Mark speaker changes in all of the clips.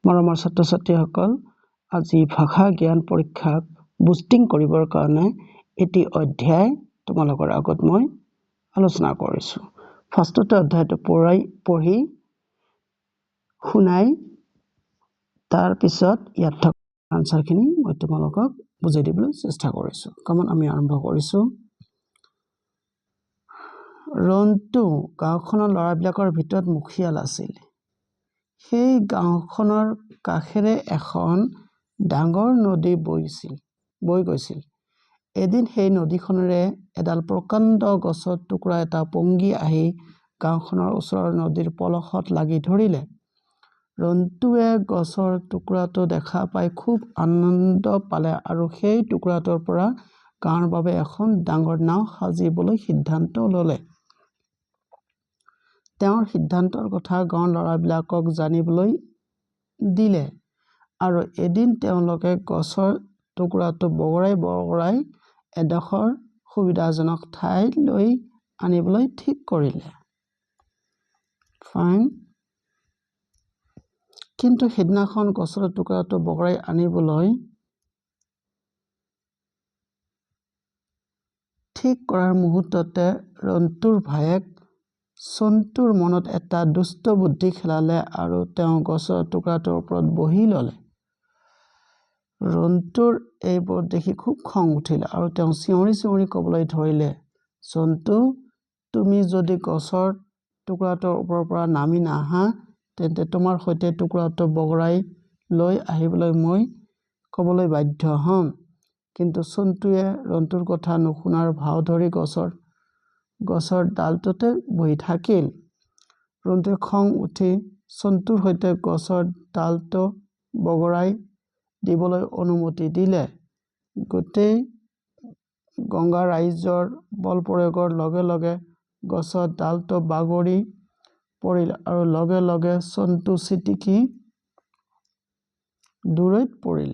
Speaker 1: মৰমৰ ছাত্ৰ-ছাত্ৰীসকল, আজি ভাষা জ্ঞান পৰীক্ষাক বুষ্টিং কৰিবৰ কাৰণে এটি অধ্যায় তোমালোকৰ আগত মই আলোচনা কৰিছোঁ। ফাৰ্ষ্টতে অধ্যায়টো পঢ়ি শুনাই তাৰ পিছত ইয়াত থকা আনসাৰখিনি মই তোমালোকক বুজাই দিবলৈ চেষ্টা কৰিছোঁ। কমন আমি আৰম্ভ কৰিছোঁ। ৰন্তু গাঁওখনৰ ল'ৰাবিলাকৰ ভিতৰত মুখিয়াল আছিল। সেই গাঁওখনৰ কাষেৰে এখন ডাঙৰ নদী বৈ গৈছিল। এদিন সেই নদীখনেৰে এডাল প্ৰকাণ্ড গছৰ টুকুৰা এটা পঙ্গি আহি গাঁওখনৰ ওচৰৰ নদীৰ পলসত লাগি ধৰিলে। ৰন্তুৱে গছৰ টুকুৰাটো দেখা পাই খুব আনন্দ পালে আৰু সেই টুকুৰাটোৰ পৰা গাঁৱৰ বাবে এখন ডাঙৰ নাও সাজিবলৈ সিদ্ধান্ত ল'লে। তেওঁৰ সিদ্ধান্তৰ কথা গাঁৱৰ ল'ৰাবিলাকক জানিবলৈ দিলে আৰু এদিন তেওঁলোকে গছৰ টুকুৰাটো বগৰাই এডোখৰ সুবিধাজনক ঠাইলৈ আনিবলৈ ঠিক কৰিলে। ফাইন। কিন্তু সিদিনাখন গছৰ টুকুৰাটো বগৰাই আনিবলৈ ঠিক কৰাৰ মুহূৰ্ততে ৰন্তুৰ ভায়েক চন্তুৰ মনত এটা দুষ্ট বুদ্ধি খেলালে আৰু তেওঁ গছৰ টুকুৰাটোৰ ওপৰত বহি ল'লে। ৰন্তুৰ এইবোৰ দেখি খুব খং উঠিল আৰু তেওঁ চিঞৰি ক'বলৈ ধৰিলে, চন্তু, তুমি যদি গছৰ টুকুৰাটোৰ ওপৰৰ পৰা নামি নাহা তেন্তে তোমাৰ সৈতে টুকুৰাটো বগৰাই লৈ আহিবলৈ মই ক'বলৈ বাধ্য হ'ম। কিন্তু চন্তুৱে ৰন্তুৰ কথা নুশুনাৰ ভাও ধৰি গছৰ ডালটোতে বহি থাকিল। ৰন্তুৱে খং উঠি চন্তুৰ সৈতে গছৰ ডালটো বগৰাই দিবলৈ অনুমতি দিলে। গোটেই গংগা ৰাইজৰ বল প্ৰয়োগৰ লগে লগে গছৰ ডালটো বাগৰি পৰিল আৰু লগে লগে চন্তু ছিটিকি দূৰৈত পৰিল।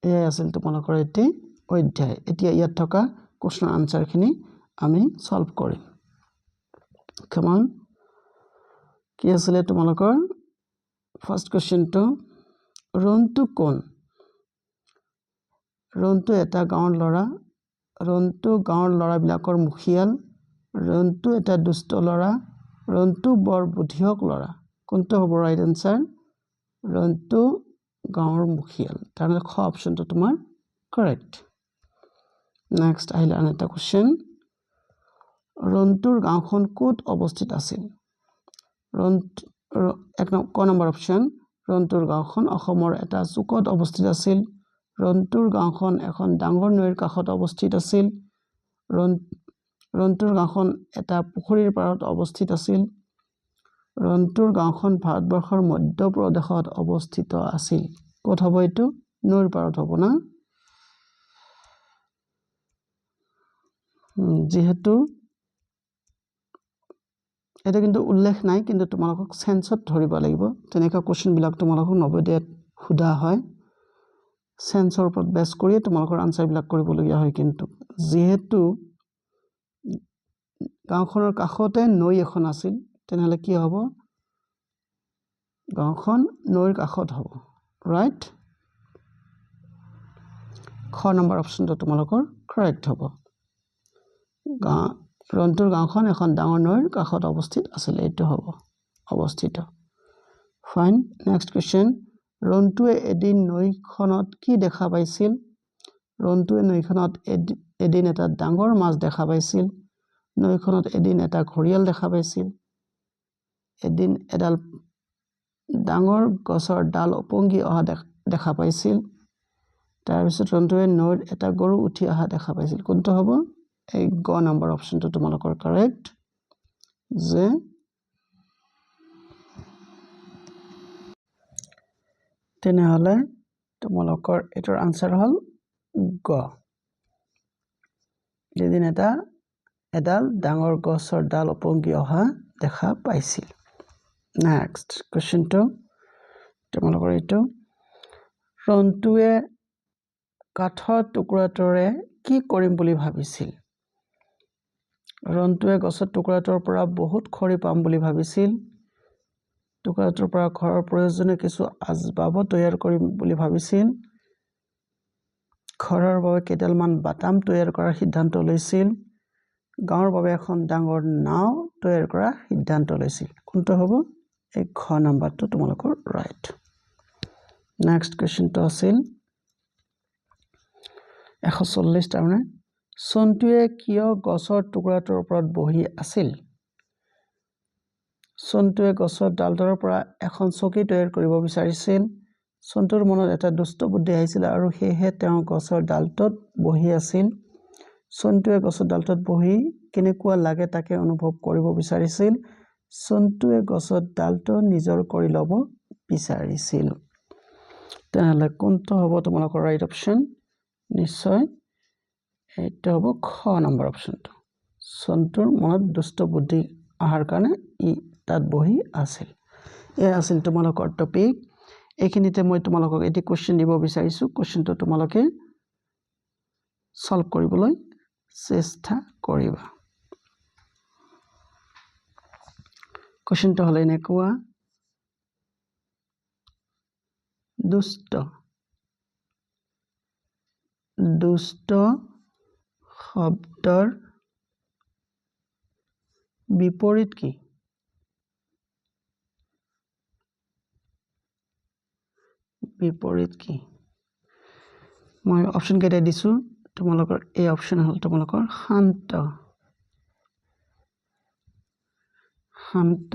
Speaker 1: এয়াই আছিল তোমালোকৰ এটি অধ্যায়। এতিয়া ইয়াত থকা কুৱেশ্যনৰ আনসাৰখিনি আমি সলভ কৰিম। কমন কি আছিলে তোমালোকৰ ফাৰ্ষ্ট কুৱেশ্যনটো, ৰন্তু কোন? ৰন্তু এটা গাঁৱৰ ল'ৰা। ৰন্তু গাঁৱৰ ল'ৰাবিলাকৰ মুখিয়াল। ৰন্তু এটা দুষ্ট ল'ৰা। ৰন্তু বৰ বুদ্ধিয়ক ল'ৰা। কোনটো হ'ব ৰাইট এনচাৰ? ৰন্তু গাঁৱৰ মুখিয়াল। তাৰমানে খ অপশ্যনটো তোমাৰ কাৰেক্ট। নেক্সট আহিলে আন এটা কুৱেশ্যন, ৰন্তুৰ গাঁওখন ক'ত অৱস্থিত আছিল? ক নম্বৰ অপশ্যন, ৰন্তুৰ গাঁওখন অসমৰ এটা চুকত অৱস্থিত আছিল। ৰন্তুৰ গাঁওখন এখন ডাঙৰ নৈৰ কাষত অৱস্থিত আছিল। ৰন্তুৰ গাঁওখন এটা পুখুৰীৰ পাৰত অৱস্থিত আছিল। ৰন্তুৰ গাঁওখন ভাৰতবৰ্ষৰ মধ্য প্ৰদেশত অৱস্থিত আছিল। ক'ত হ'ব এইটো? নৈৰ পাৰত হ'ব না? যিহেতু এটা কিন্তু উল্লেখ নাই, কিন্তু তোমালোকক চেন্সত ধৰিব লাগিব। তেনেকুৱা কুৱেশ্যনবিলাক তোমালোকক নৱোদয়ত সোধা হয়। চেন্সৰ ওপৰত বেছ কৰিয়ে তোমালোকৰ আনসাৰবিলাক কৰিবলগীয়া হয়। কিন্তু যিহেতু গাঁওখনৰ কাষতে নৈ এখন আছিল, তেনেহ'লে কি হ'ব? গাঁওখন নৈৰ কাষত হ'ব। ৰাইট? খ নম্বৰ অপশ্যনটো তোমালোকৰ কাৰেক্ট হ'ব। ৰন্তুৰ গাঁওখন এখন ডাঙৰ নৈৰ কাষত অৱস্থিত আছিল। এইটো হ'ব অৱস্থিত। ফাইন। নেক্সট কুৱেশ্যন, ৰন্তুৱে এদিন নৈখনত কি দেখা পাইছিল? ৰন্তুৱে নৈখনত এদিন এটা ডাঙৰ মাছ দেখা পাইছিল। নৈখনত এদিন এটা ঘৰিয়াল দেখা পাইছিল। এদিন এডাল ডাঙৰ গছৰ ডাল ওপঙি অহা দেখা পাইছিল। তাৰপিছত ৰন্তুৱে নৈত এটা গৰু উঠি অহা দেখা পাইছিল। কোনটো হ'ব? এই গ নম্বৰ অপশ্যনটো তোমালোকৰ কাৰেক্ট, যে তেনেহ'লে তোমালোকৰ এইটোৰ আনসাৰ হ'ল গ। এদিন এডাল ডাঙৰ গছৰ ডাল ওপঙি অহা দেখা পাইছিল। নেক্সট কুৱেশ্যনটো তোমালোকৰ এইটো, ৰন্তুৱে কাঠৰ টুকুৰাটোৰে কি কৰিম বুলি ভাবিছিল? ৰন্তুৱে গছৰ টুকুৰাটোৰ পৰা বহুত খৰি পাম বুলি ভাবিছিল টুকুৰাটোৰ পৰা ঘৰৰ প্ৰয়োজনীয় কিছু আচবাবো তৈয়াৰ কৰিম বুলি ভাবিছিল ঘৰৰ বাবে কেইডালমান বাটাম তৈয়াৰ কৰাৰ সিদ্ধান্ত লৈছিল গাঁৱৰ বাবে এখন ডাঙৰ নাও তৈয়াৰ কৰাৰ সিদ্ধান্ত লৈছিল কোনটো হ'ব এই খ নাম্বাৰটো তোমালোকৰ ৰাইট নেক্সট কোৱেশ্চনটো আছিল 140 তাৰমানে সন্তুৱে কিয় গছৰ টুকুৰাটোৰ ওপৰত বহি আছিল সন্তুৱে গছৰ ডালডালৰ পৰা এখন চকী তৈয়াৰ কৰিব বিচাৰিছিল সন্তুৰ মনত এটা দুষ্ট বুদ্ধি আহিছিল আৰু সেয়েহে তেওঁ গছৰ ডালটোত বহি আছিল সন্তুৱে গছৰ ডালটোত বহি কেনেকুৱা লাগে তাকে অনুভৱ কৰিব বিচাৰিছিল সন্তুৱে গছৰ ডালটো নিজৰ কৰি ল'ব বিচাৰিছিল তেনেহ'লে কোনটো হ'ব তোমালোকৰ ৰাইট অপচন নিশ্চয় এইটো হ'ব খ নম্বৰ অপচনটো সন্তুৰ মনত দুষ্ট বুদ্ধি আহাৰ কাৰণে ই তাত বহি আছিল এ আছিল তোমালোকৰ টপিক এইখিনিতে মই তোমালোকক এটি কোৱেশ্চন দিব বিচাৰিছো কোৱেশ্চনটো তোমালোকে সলভ কৰিবলৈ চেষ্টা কৰিবা কোৱেশ্চনটো হলে এনেকুৱা দুষ্ট শব্দৰ বিপৰীত কি মই অপচন কেইটা দিছো তোমালোকৰ এই অপচন হল তোমালোকৰ শান্ত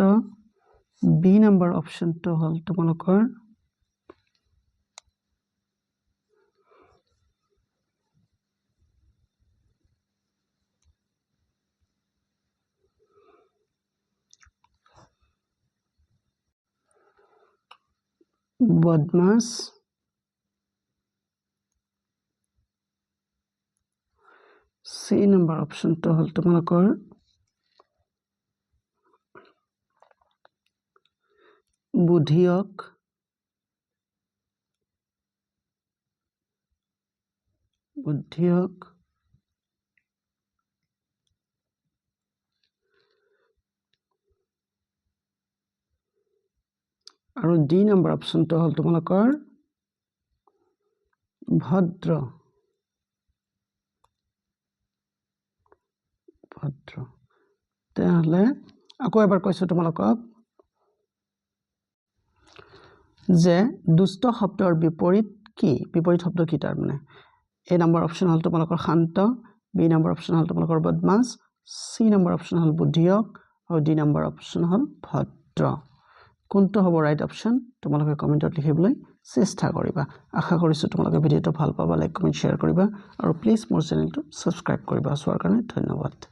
Speaker 1: বি নম্বৰ অপচনটো হল তোমালোকৰ বদমাছ সি নম্বৰ অপচনটো হল তোমালোকৰ বুদ্ধিয়ক আৰু ডি নম্বৰ অপচনটো হল তোমালোকৰ ভদ্ৰ তেতিয়াহ'লে আকৌ এবাৰ কৈছো তোমালোকক যে দুষ্ট শব্দৰ বিপৰীত শব্দ কি তাৰ মানে এ নম্বৰ অপচন হল তোমালোকৰ শান্ত বি নম্বৰ অপচন হল তোমালোকৰ বদমাছ সি নম্বৰ অপচন হল বুদ্ধিয়ক আৰু ডি নম্বৰ অপচন হল ভদ্ৰ কোনটো হ'ব ৰাইট অপচন তোমালোকে কমেন্টত লিখিবলৈ চেষ্টা কৰিবা আশা কৰিছো তোমালোকে ভিডিওটো ভাল পাবা লাইক কমেন্ট শেয়াৰ কৰিবা আৰু প্লিজ মোৰ চেনেলটো সাবস্ক্ৰাইব কৰিবা চোৱাৰ কাৰণে ধন্যবাদ